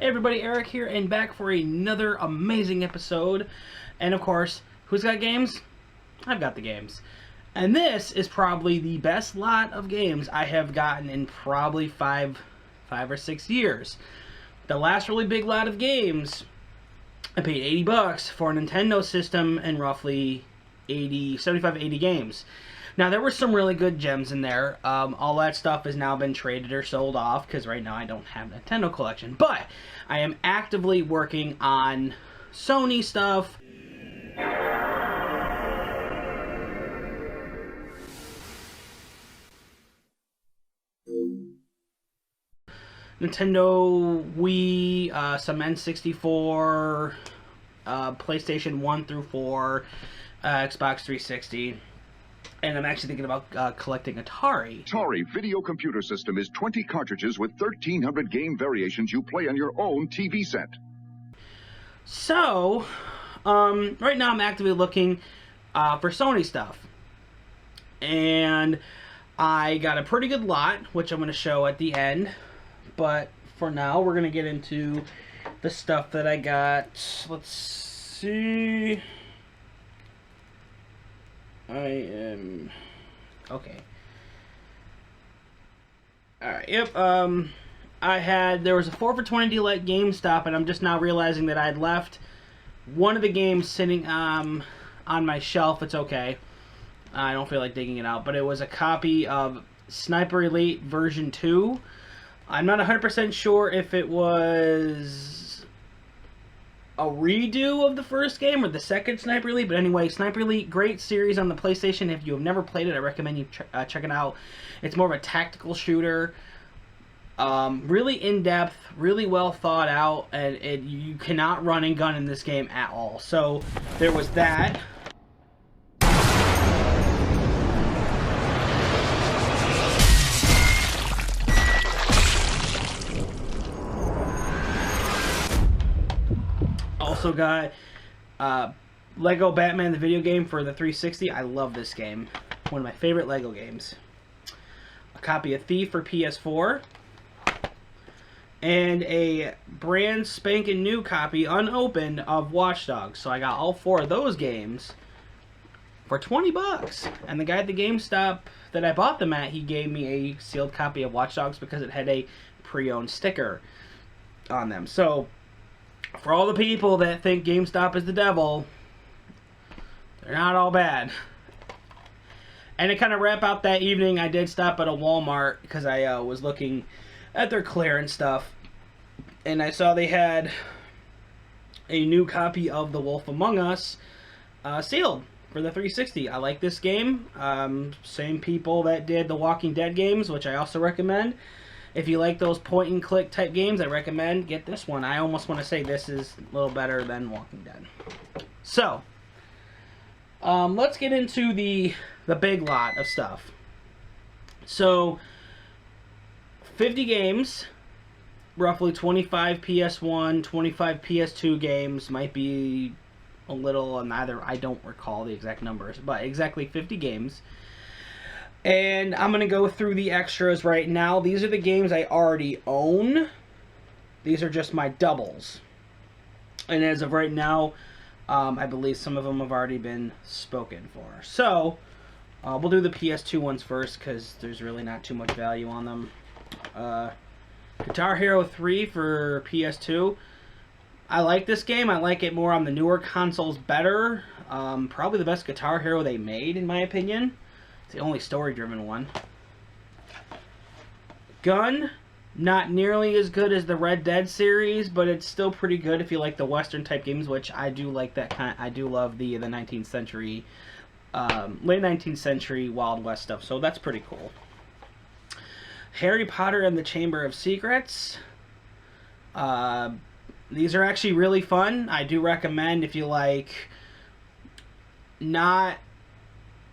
Hey everybody, Eric here, and back for another amazing episode. And of course, who's got games? I've got the games. And this is probably the best lot of games I have gotten in probably five or 6 years. The last really big lot of games, I paid $80 for a Nintendo system and roughly 75, 80 games. Now, there were some really good gems in there. All that stuff has now been traded or sold off because right now I don't have a Nintendo collection. But I am actively working on Sony stuff. Nintendo Wii, some N64, PlayStation 1 through 4, Xbox 360. And I'm actually thinking about collecting Atari. Atari Video Computer System is 20 cartridges with 1,300 game variations you play on your own TV set. So, right now I'm actively looking for Sony stuff. And I got a pretty good lot, which I'm going to show at the end. But for now, we're going to get into the stuff that I got. Let's see. Okay. Alright, yep, there was a 4 for $20 deal at GameStop, and I'm just now realizing that I'd left one of the games sitting on my shelf. It's okay. I don't feel like digging it out, but it was a copy of Sniper Elite version 2. I'm not 100% sure if it was a redo of the first game or the second Sniper Elite, but anyway, Sniper Elite, great series on the PlayStation. If you have never played it, I recommend you check it out. It's more of a tactical shooter, really in-depth, really well thought out, and you cannot run and gun in this game at all. So there was that. Also got Lego Batman the video game for the 360. I love this game. One of my favorite Lego games. A copy of Thief for PS4. And a brand spanking new copy, unopened, of Watch Dogs. So I got all 4 of those games for $20. And the guy at the GameStop that I bought them at, he gave me a sealed copy of Watch Dogs because it had a pre-owned sticker on them. So for all the people that think GameStop is the devil, they're not all bad. And to kind of wrap out that evening, I did stop at a Walmart because I was looking at their clearance stuff. And I saw they had a new copy of The Wolf Among Us sealed for the 360. I like this game. Same people that did the Walking Dead games, which I also recommend. If you like those point-and-click type games, I recommend get this one. I almost want to say this is a little better than Walking Dead. So, let's get into the big lot of stuff. So, 50 games, roughly 25 PS1, 25 PS2 games, might be a little on either. I don't recall the exact numbers, but exactly 50 games. And I'm going to go through the extras right now. These are the games I already own. These are just my doubles. And as of right now, I believe some of them have already been spoken for. So, we'll do the PS2 ones first because there's really not too much value on them. Guitar Hero 3 for PS2. I like this game. I like it more on the newer consoles better. Probably the best Guitar Hero they made, in my opinion. It's the only story-driven one. Gun, not nearly as good as the Red Dead series, but it's still pretty good if you like the Western-type games, which I do like that kind. I do love the 19th century, late 19th century Wild West stuff, so that's pretty cool. Harry Potter and the Chamber of Secrets. These are actually really fun. I do recommend if you like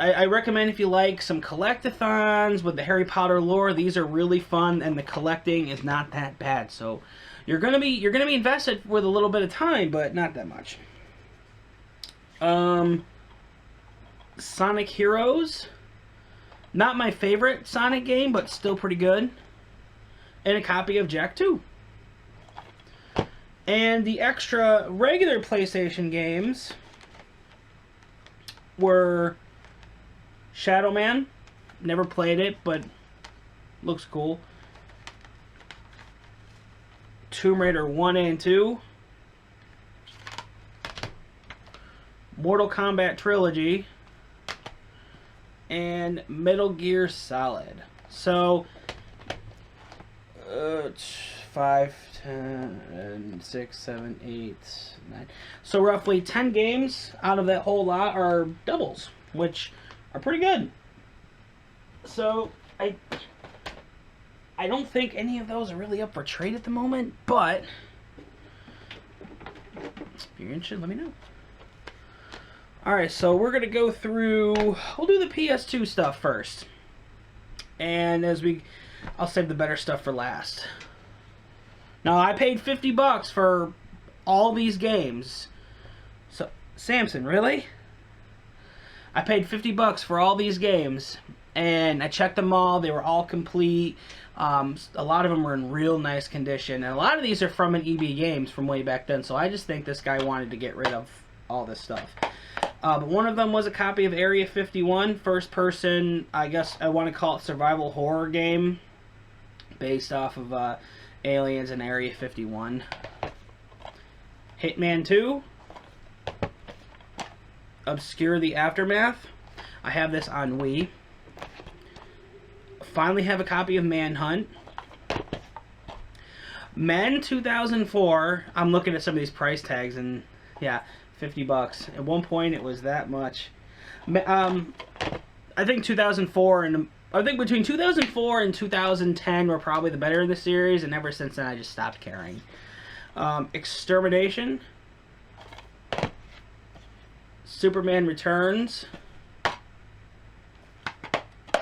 I recommend if you like some collectathons with the Harry Potter lore. These are really fun, and the collecting is not that bad. So you're gonna be invested with a little bit of time, but not that much. Sonic Heroes. Not my favorite Sonic game, but still pretty good. And a copy of Jak 2. And the extra regular PlayStation games were Shadow Man. Never played it, but looks cool. Tomb Raider 1 and 2. Mortal Kombat Trilogy. And Metal Gear Solid. So, 5, 10, 6, 7, 8, 9. So roughly 10 games out of that whole lot are doubles, which are pretty good. So, I don't think any of those are really up for trade at the moment, but if you're interested, let me know. Alright, so we're going to go through, we'll do the PS2 stuff first. And I'll save the better stuff for last. Now, I paid $50 for all these games. So, Samson, really? I paid $50 for all these games, and I checked them all. They were all complete. A lot of them were in real nice condition, and a lot of these are from an EB Games from way back then, so I just think this guy wanted to get rid of all this stuff. But one of them was a copy of Area 51, first person, I guess I want to call it survival horror game, based off of Aliens and Area 51. Hitman 2. Obscure the Aftermath. I have this on Wii. Finally have a copy of Manhunt. Men 2004. I'm looking at some of these price tags and yeah, $50. At one point it was that much. I think 2004 and I think between 2004 and 2010 were probably the better of the series, and ever since then I just stopped caring. Extermination. Superman Returns.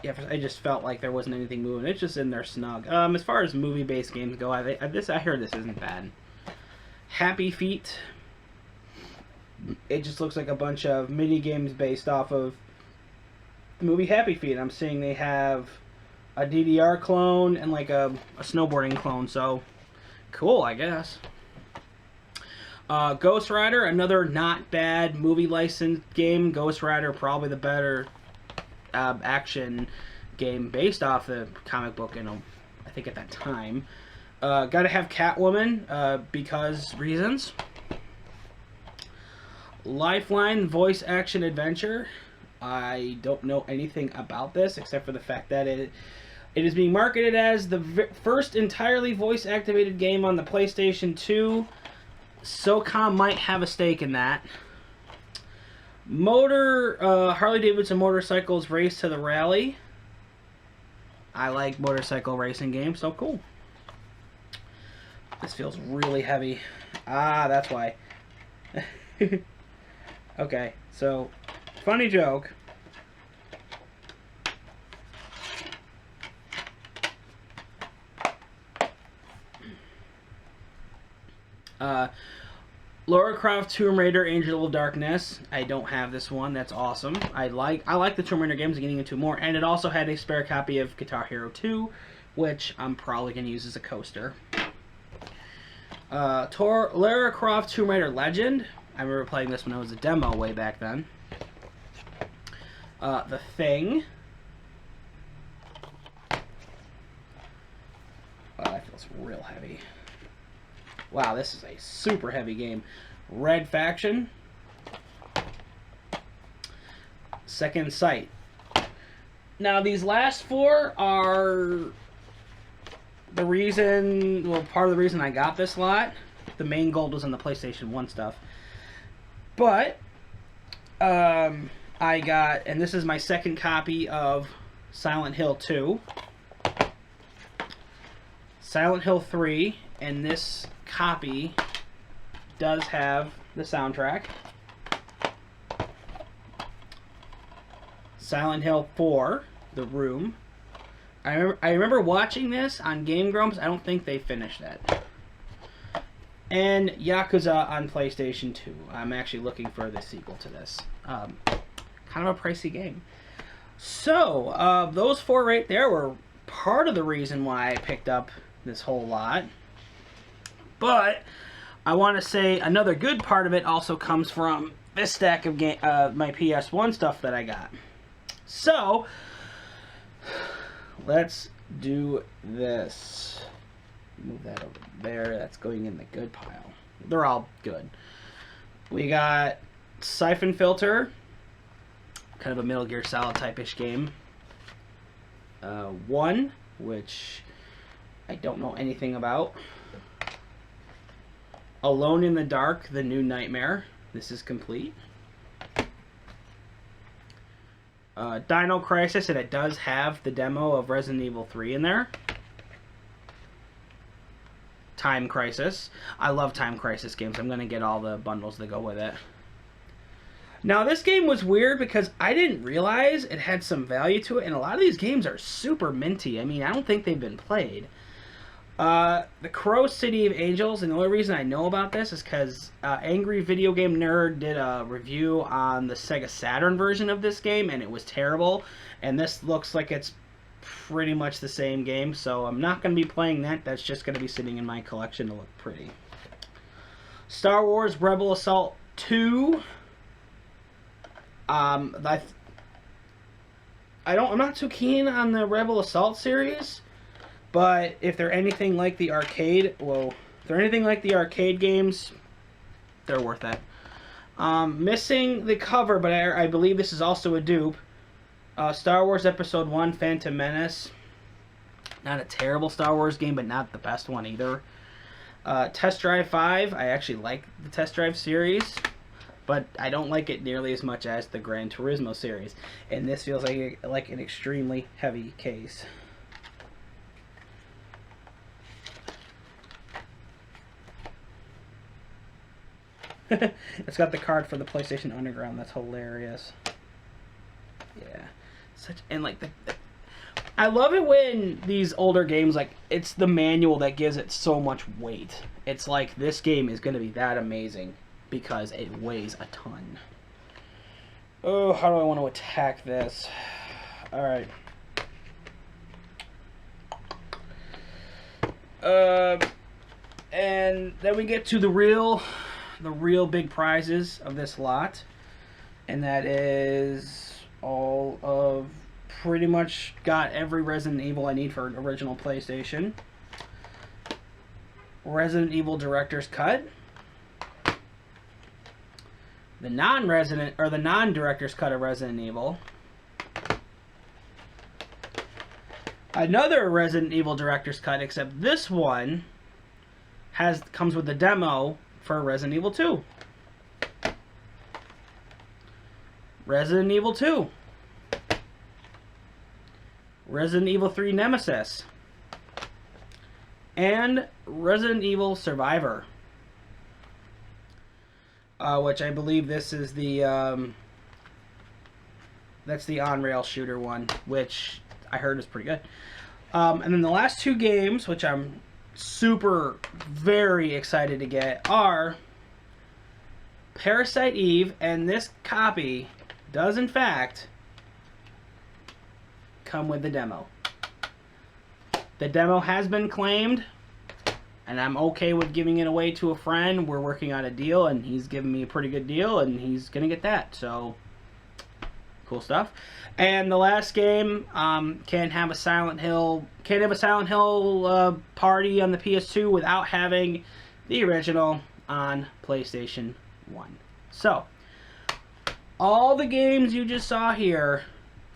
Yeah, I just felt like there wasn't anything moving. It's just in there snug. As far as movie-based games go, I heard this isn't bad. Happy Feet. It just looks like a bunch of mini games based off of the movie Happy Feet. I'm seeing they have a DDR clone and like a snowboarding clone, so cool, I guess. Ghost Rider, another not bad movie licensed game. Ghost Rider, probably the better action game based off the comic book, I think at that time. Gotta have Catwoman, because reasons. Lifeline voice action adventure. I don't know anything about this except for the fact that it is being marketed as the first entirely voice activated game on the PlayStation 2. SOCOM might have a stake in that. Harley Davidson Motorcycles Race to the Rally. I like motorcycle racing games, so cool. This feels really heavy. Ah, that's why. Okay, so, funny joke. Lara Croft Tomb Raider Angel of Darkness. I don't have this one. That's awesome. I like the Tomb Raider games, getting into more, and it also had a spare copy of Guitar Hero 2, which I'm probably going to use as a coaster. Lara Croft Tomb Raider Legend. I remember playing this when it was a demo way back then. The Thing. Wow, that feels real heavy. Wow, this is a super heavy game. Red Faction. Second Sight. Now, these last four are the reason, well, part of the reason I got this lot. The main gold was on the PlayStation 1 stuff. But, I got, and this is my second copy of Silent Hill 2. Silent Hill 3, and this copy does have the soundtrack. Silent Hill 4, The Room. I remember watching this on Game Grumps. I don't think they finished that. And Yakuza on PlayStation 2. I'm actually looking for the sequel to this. Kind of a pricey game. So, those four right there were part of the reason why I picked up this whole lot. But I want to say another good part of it also comes from this stack of my PS1 stuff that I got. So, let's do this. Move that over there. That's going in the good pile. They're all good. We got Siphon Filter, kind of a Metal Gear Solid type-ish game. 1, which I don't know anything about. Alone in the Dark, The New Nightmare. This is complete. Dino Crisis, and it does have the demo of Resident Evil 3 in there. Time Crisis. I love Time Crisis games. I'm going to get all the bundles that go with it. Now, this game was weird because I didn't realize it had some value to it, and a lot of these games are super minty. I mean, I don't think they've been played. The Crow City of Angels, and the only reason I know about this is because Angry Video Game Nerd did a review on the Sega Saturn version of this game, and it was terrible. And this looks like it's pretty much the same game, so I'm not going to be playing that. That's just going to be sitting in my collection to look pretty. Star Wars Rebel Assault 2. I'm not too keen on the Rebel Assault series. But if they're anything like the arcade, games, they're worth it. Missing the cover, but I believe this is also a dupe. Star Wars Episode 1, Phantom Menace. Not a terrible Star Wars game, but not the best one either. Test Drive 5, I actually like the Test Drive series, but I don't like it nearly as much as the Gran Turismo series. And this feels like an extremely heavy case. It's got the card for the PlayStation Underground. That's hilarious. Yeah, I love it when these older games, like, it's the manual that gives it so much weight. It's like this game is going to be that amazing because it weighs a ton. Oh, how do I want to attack this? All right. And then we get to the real big prizes of this lot, and that is all of, pretty much got every Resident Evil I need for original PlayStation. Resident Evil Director's Cut, the non-Director's Cut of Resident Evil, another Resident Evil Director's Cut, except this one comes with the demo for Resident Evil 2. Resident Evil 2. Resident Evil 3 Nemesis. And Resident Evil Survivor. Which I believe this is the, that's the on-rail shooter one, which I heard is pretty good. And then the last two games, which I'm very excited to get, are Parasite Eve, and this copy does in fact come with the demo. The demo has been claimed, and I'm okay with giving it away to a friend. We're working on a deal, and he's giving me a pretty good deal, and he's gonna get that, so cool stuff. And the last game, can't have a Silent Hill party on the PS2 without having the original on PlayStation 1. So, all the games you just saw here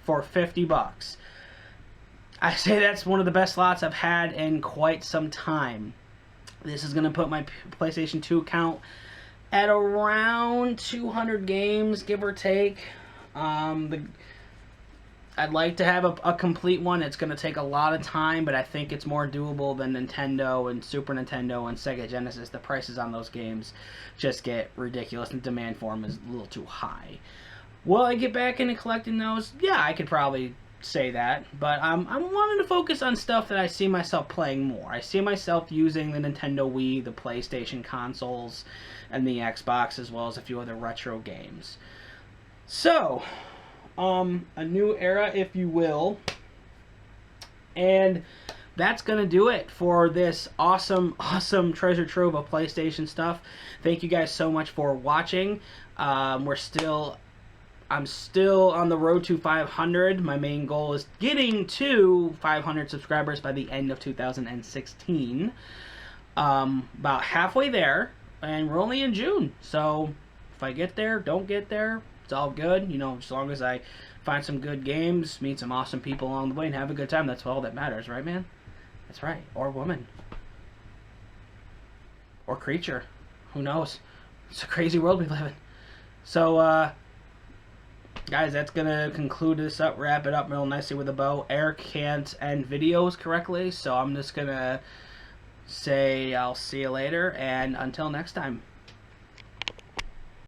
for $50. I say that's one of the best slots I've had in quite some time. This is going to put my PlayStation 2 count at around 200 games, give or take. I'd like to have a complete one. It's going to take a lot of time, but I think it's more doable than Nintendo and Super Nintendo and Sega Genesis. The prices on those games just get ridiculous, and demand for them is a little too high. Will I get back into collecting those? Yeah, I could probably say that, but I'm wanting to focus on stuff that I see myself playing more. I see myself using the Nintendo Wii, the PlayStation consoles, and the Xbox, as well as a few other retro games. So, a new era, if you will. And that's going to do it for this awesome, awesome treasure trove of PlayStation stuff. Thank you guys so much for watching. I'm still on the road to 500. My main goal is getting to 500 subscribers by the end of 2016. About halfway there, and we're only in June. So if I get there, don't get there, it's all good. You know, as long as I find some good games, meet some awesome people along the way, and have a good time, that's all that matters, right, man? That's right. Or woman. Or creature. Who knows? It's a crazy world we live in. So, guys, that's going to conclude this up, wrap it up real nicely with a bow. Eric can't end videos correctly, so I'm just going to say I'll see you later, and until next time.